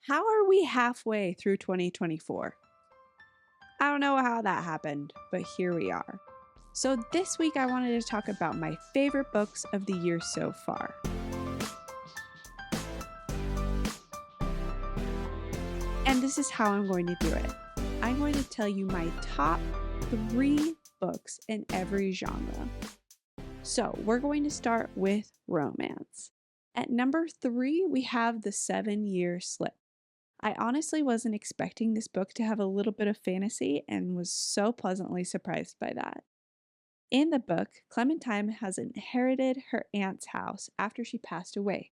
How are we halfway through 2024? I don't know how that happened, but here we are. So, this week I wanted to talk about my favorite books of the year so far. And this is how I'm going to do it. I'm going to tell you my top 3 books in every genre. So, we're going to start with romance. At number 3, we have The 7-Year Slip. I honestly wasn't expecting this book to have a little bit of fantasy and was so pleasantly surprised by that. In the book, Clementine has inherited her aunt's house after she passed away.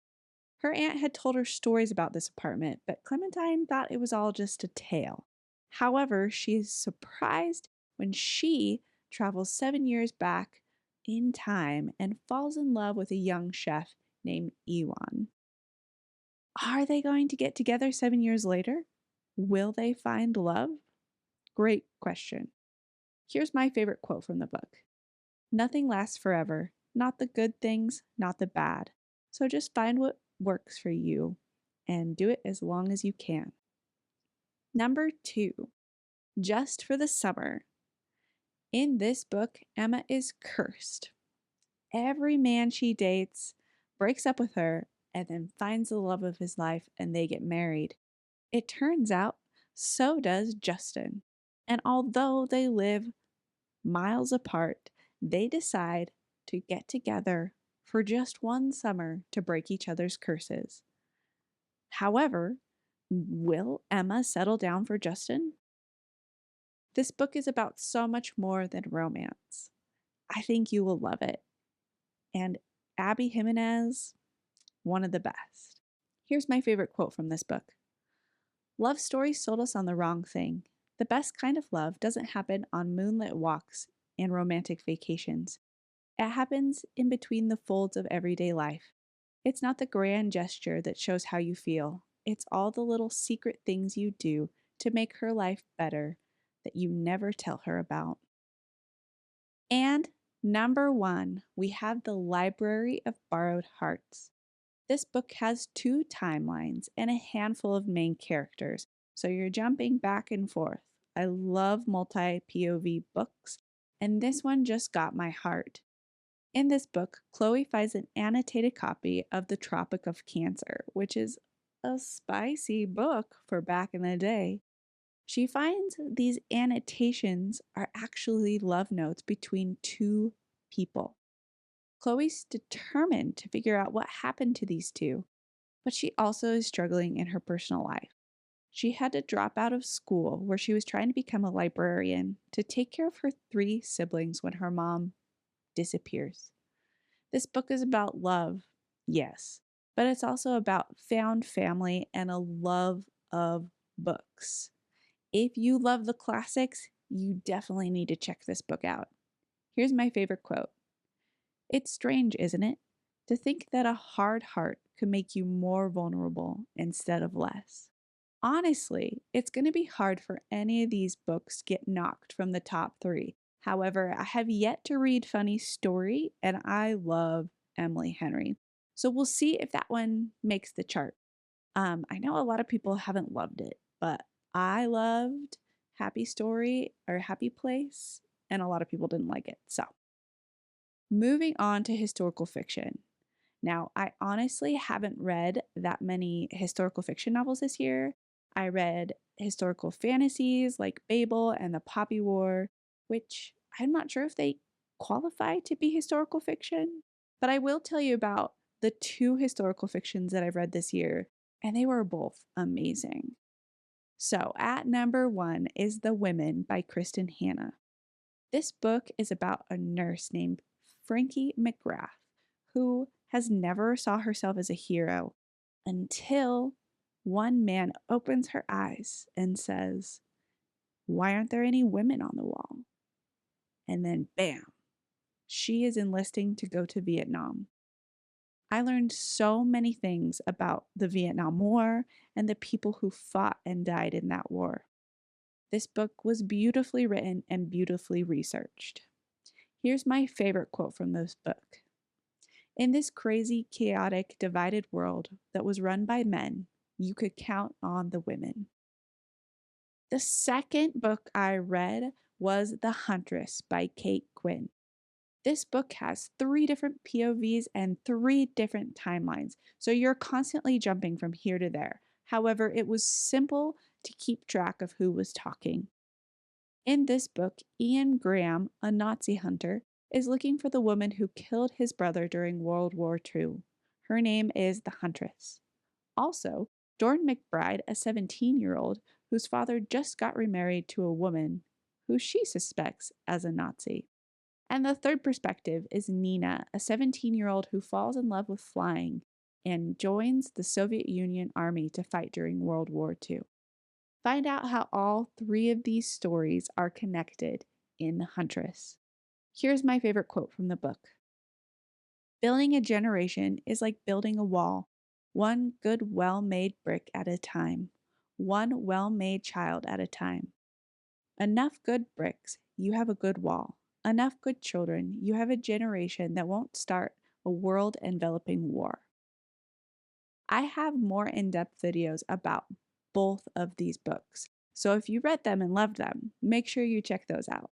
Her aunt had told her stories about this apartment, but Clementine thought it was all just a tale. However, she is surprised when she travels 7 years back in time and falls in love with a young chef named Ewan. Are they going to get together 7 years later? Will they find love? Great question. Here's my favorite quote from the book. Nothing lasts forever, not the good things, not the bad. So just find what works for you and do it as long as you can. Number 2, Just for the Summer. In this book, Emma is cursed. Every man she dates breaks up with her and then finds the love of his life and they get married. It turns out so does Justin. And although they live miles apart, they decide to get together for just one summer to break each other's curses. However, will Emma settle down for Justin? This book is about so much more than romance. I think you will love it. And Abby Jimenez, one of the best. Here's my favorite quote from this book. Love stories sold us on the wrong thing. The best kind of love doesn't happen on moonlit walks and romantic vacations. It happens in between the folds of everyday life. It's not the grand gesture that shows how you feel. It's all the little secret things you do to make her life better that you never tell her about. And number 1, we have The Library of Borrowed Hearts. This book has 2 timelines and a handful of main characters, so you're jumping back and forth. I love multi-POV books, and this one just got my heart. In this book, Chloe finds an annotated copy of The Tropic of Cancer, which is a spicy book for back in the day. She finds these annotations are actually love notes between 2 people. Chloe's determined to figure out what happened to these 2, but she also is struggling in her personal life. She had to drop out of school where she was trying to become a librarian to take care of her 3 siblings when her mom disappears. This book is about love, yes, but it's also about found family and a love of books. If you love the classics, you definitely need to check this book out. Here's my favorite quote. It's strange, isn't it, to think that a hard heart could make you more vulnerable instead of less. Honestly, it's going to be hard for any of these books to get knocked from the top 3. However, I have yet to read Funny's Story, and I love Emily Henry. So we'll see if that one makes the chart. I know a lot of people haven't loved it, but I loved Happy Story or Happy Place, and a lot of people didn't like it. So, moving on to historical fiction. Now, I honestly haven't read that many historical fiction novels this year. I read historical fantasies like Babel and the Poppy War, which I'm not sure if they qualify to be historical fiction, but I will tell you about the 2 historical fictions that I've read this year, and they were both amazing. So, at number 1 is The Women by Kristen Hanna. This book is about a nurse named Frankie McGrath who has never saw herself as a hero until one man opens her eyes and says, "Why aren't there any women on the wall?" And then bam, she is enlisting to go to Vietnam. I learned so many things about the Vietnam War and the people who fought and died in that war. This book was beautifully written and beautifully researched. Here's my favorite quote from this book. In this crazy, chaotic, divided world that was run by men, you could count on the women. The second book I read was The Huntress by Kate Quinn. This book has 3 different POVs and 3 different timelines, so you're constantly jumping from here to there. However, it was simple to keep track of who was talking. In this book, Ian Graham, a Nazi hunter, is looking for the woman who killed his brother during World War II. Her name is the Huntress. Also, Dorn McBride, a 17-year-old whose father just got remarried to a woman who she suspects as a Nazi. And the third perspective is Nina, a 17-year-old who falls in love with flying and joins the Soviet Union Army to fight during World War II. Find out how all 3 of these stories are connected in The Huntress. Here's my favorite quote from the book. Building a generation is like building a wall, one good, well-made brick at a time, one well-made child at a time. Enough good bricks, you have a good wall. Enough good children, you have a generation that won't start a world-enveloping war. I have more in-depth videos about both of these books, so if you read them and loved them, make sure you check those out.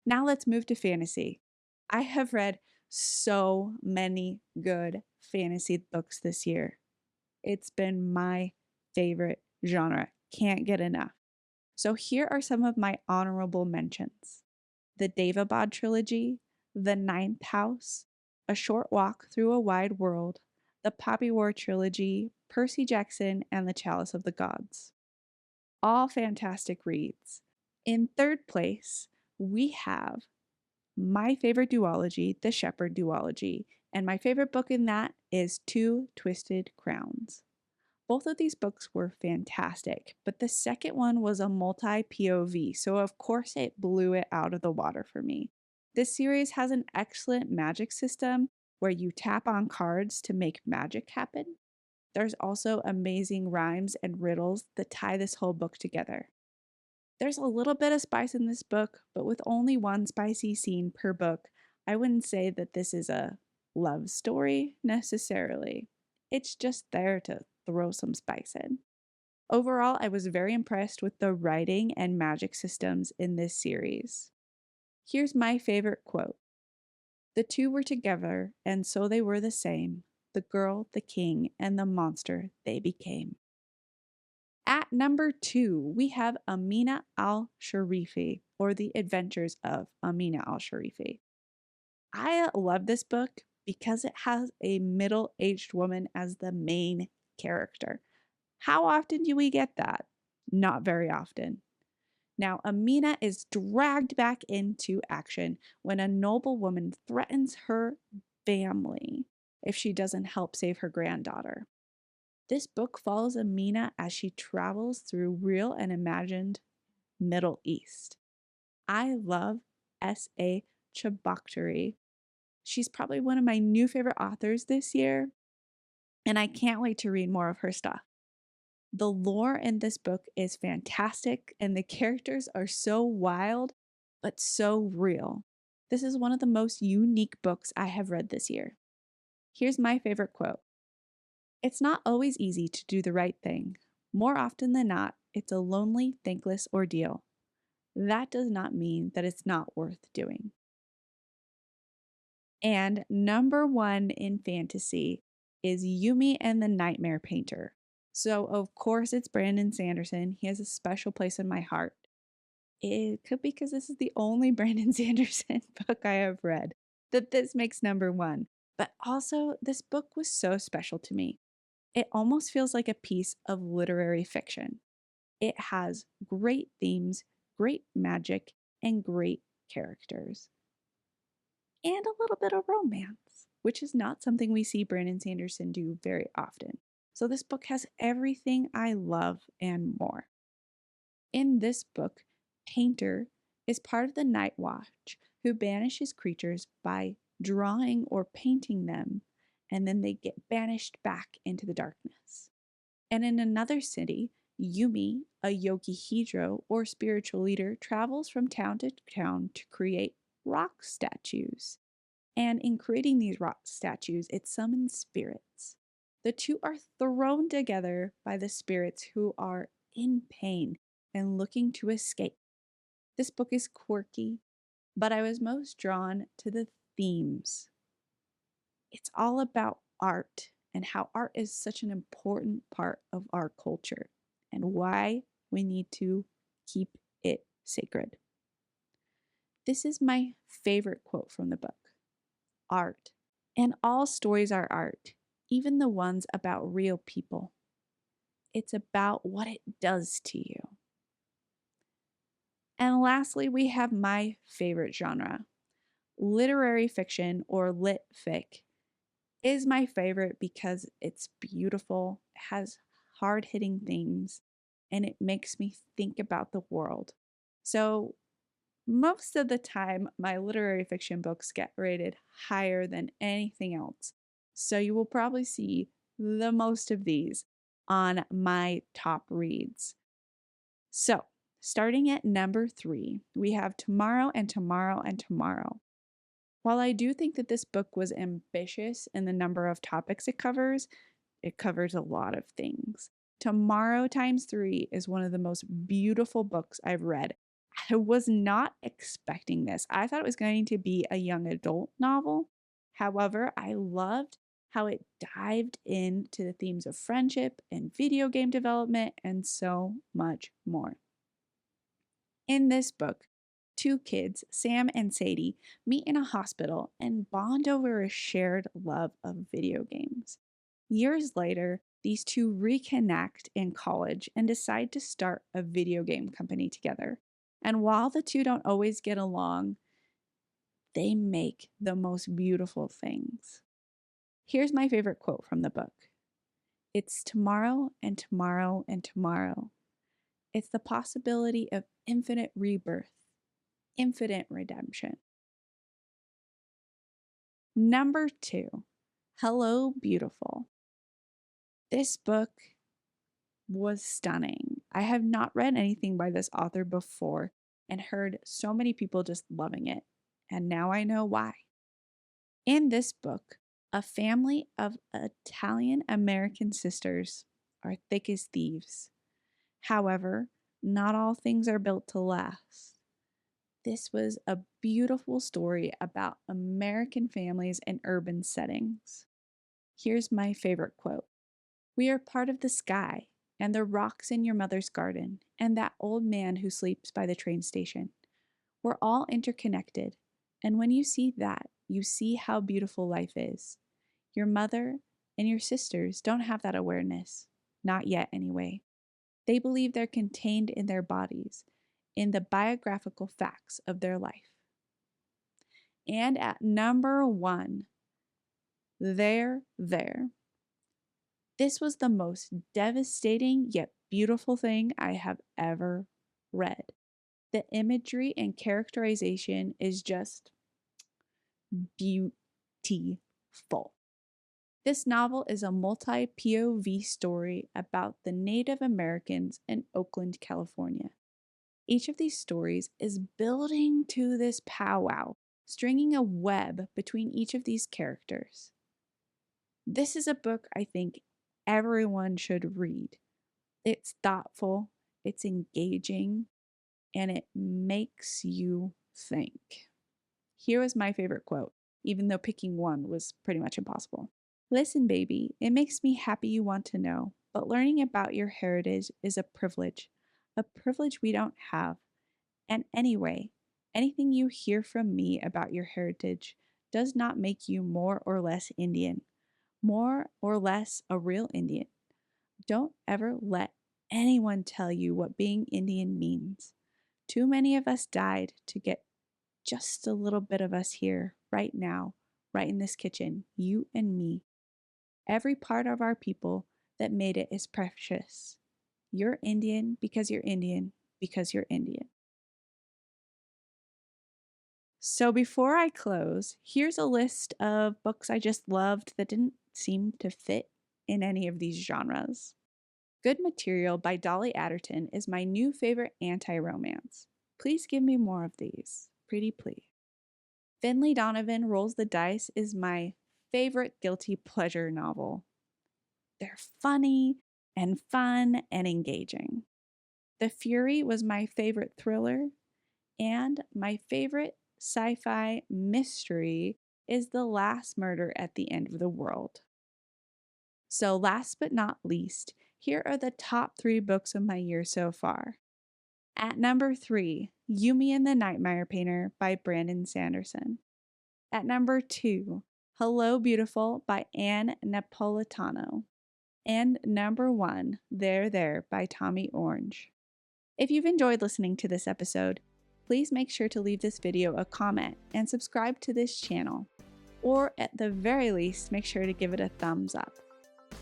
Now let's move to fantasy. I have read so many good fantasy books this year. It's been my favorite genre. Can't get enough. So here are some of my honorable mentions. The Daevabad trilogy, The Ninth House, A Short Walk Through a Wide World, the Poppy War trilogy, Percy Jackson, and The Chalice of the Gods. All fantastic reads. In third place, we have my favorite duology, The Shepherd duology, and my favorite book in that is Two Twisted Crowns. Both of these books were fantastic, but the second one was a multi-POV, so of course it blew it out of the water for me. This series has an excellent magic system where you tap on cards to make magic happen. There's also amazing rhymes and riddles that tie this whole book together. There's a little bit of spice in this book, but with only one spicy scene per book, I wouldn't say that this is a love story necessarily. It's just there to throw some spice in. Overall, I was very impressed with the writing and magic systems in this series. Here's my favorite quote. The two were together, and so they were the same, the girl, the king, and the monster they became. At number 2, we have Amina al-Sharifi, or The Adventures of Amina al-Sharifi. I love this book because it has a middle-aged woman as the main character. How often do we get that? Not very often. Now, Amina is dragged back into action when a noble woman threatens her family if she doesn't help save her granddaughter. This book follows Amina as she travels through real and imagined Middle East. I love S.A. Chobakhtari. She's probably one of my new favorite authors this year, and I can't wait to read more of her stuff. The lore in this book is fantastic, and the characters are so wild, but so real. This is one of the most unique books I have read this year. Here's my favorite quote. It's not always easy to do the right thing. More often than not, it's a lonely, thankless ordeal. That does not mean that it's not worth doing. And number 1 in fantasy is Yumi and the Nightmare Painter. So of course it's Brandon Sanderson. He has a special place in my heart. It could be because this is the only Brandon Sanderson book I have read that this makes number 1. But also this book was so special to me. It almost feels like a piece of literary fiction. It has great themes, great magic, and great characters. And a little bit of romance, which is not something we see Brandon Sanderson do very often. So this book has everything I love and more. In this book, Painter is part of the Night Watch who banishes creatures by drawing or painting them, and then they get banished back into the darkness. And in another city, Yumi, a Yogihidro or spiritual leader, travels from town to town to create rock statues. And in creating these rock statues, it summons spirits. The two are thrown together by the spirits who are in pain and looking to escape. This book is quirky, but I was most drawn to the themes. It's all about art and how art is such an important part of our culture and why we need to keep it sacred. This is my favorite quote from the book. Art. And all stories are art, even the ones about real people. It's about what it does to you. And lastly, we have my favorite genre. Literary fiction, or lit fic, is my favorite because it's beautiful, has hard-hitting themes, and it makes me think about the world. So most of the time, my literary fiction books get rated higher than anything else. So you will probably see the most of these on my top reads. So, starting at number 3, we have Tomorrow and Tomorrow and Tomorrow. While I do think that this book was ambitious in the number of topics it covers a lot of things. Tomorrow times 3 is one of the most beautiful books I've read. I was not expecting this. I thought it was going to be a young adult novel. However, I loved how it dived into the themes of friendship and video game development and so much more. In this book, two kids, Sam and Sadie, meet in a hospital and bond over a shared love of video games. Years later, these two reconnect in college and decide to start a video game company together. And while the two don't always get along, they make the most beautiful things. Here's my favorite quote from the book. It's tomorrow and tomorrow and tomorrow. It's the possibility of infinite rebirth, infinite redemption. Number 2, Hello Beautiful. This book was stunning. I have not read anything by this author before and heard so many people just loving it, and now I know why. In this book, a family of Italian American sisters are thick as thieves. However, not all things are built to last. This was a beautiful story about American families in urban settings. Here's my favorite quote. We are part of the sky and the rocks in your mother's garden and that old man who sleeps by the train station. We're all interconnected, and when you see that, you see how beautiful life is. Your mother and your sisters don't have that awareness, not yet anyway. They believe they're contained in their bodies, in the biographical facts of their life. And at number 1, There. This was the most devastating yet beautiful thing I have ever read. The imagery and characterization is just beautiful. This novel is a multi-POV story about the Native Americans in Oakland, California. Each of these stories is building to this powwow, stringing a web between each of these characters. This is a book I think everyone should read. It's thoughtful, it's engaging, and it makes you think. Here was my favorite quote, even though picking one was pretty much impossible. Listen, baby, it makes me happy you want to know, but learning about your heritage is a privilege we don't have. And anyway, anything you hear from me about your heritage does not make you more or less Indian, more or less a real Indian. Don't ever let anyone tell you what being Indian means. Too many of us died to get just a little bit of us here, right now, right in this kitchen, you and me. Every part of our people that made it is precious. You're Indian because you're Indian because you're Indian. So before I close, here's a list of books I just loved that didn't seem to fit in any of these genres. Good Material by Dolly Adderton is my new favorite anti-romance. Please give me more of these. Pretty please. Finlay Donovan Rolls the Dice is my favorite guilty pleasure novel. They're funny and fun and engaging. The Fury was my favorite thriller, and my favorite sci-fi mystery is The Last Murder at the End of the World. So last but not least, here are the top 3 books of my year so far. At number 3, Yumi and the Nightmare Painter by Brandon Sanderson. At number 2, Hello Beautiful by Anne Napolitano. And number 1, There There by Tommy Orange. If you've enjoyed listening to this episode, please make sure to leave this video a comment and subscribe to this channel. Or at the very least, make sure to give it a thumbs up.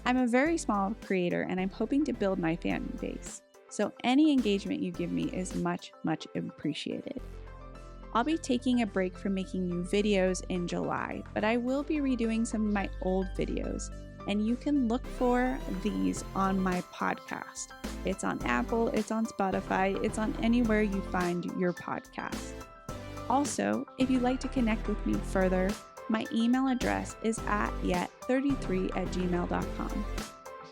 I'm a very small creator and I'm hoping to build my fan base, so any engagement you give me is much, much appreciated. I'll be taking a break from making new videos in July, but I will be redoing some of my old videos, and you can look for these on my podcast. It's on Apple, it's on Spotify, it's on anywhere you find your podcast. Also, if you'd like to connect with me further, my email address is yet33@gmail.com.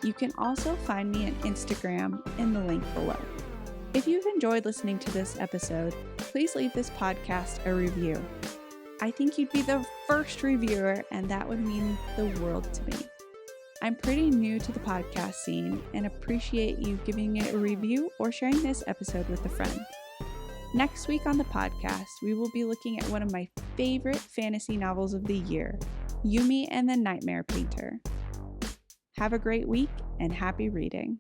You can also find me on Instagram in the link below. If you've enjoyed listening to this episode, please leave this podcast a review. I think you'd be the first reviewer, and that would mean the world to me. I'm pretty new to the podcast scene and appreciate you giving it a review or sharing this episode with a friend. Next week on the podcast, we will be looking at one of my favorite fantasy novels of the year, Yumi and the Nightmare Painter. Have a great week and happy reading.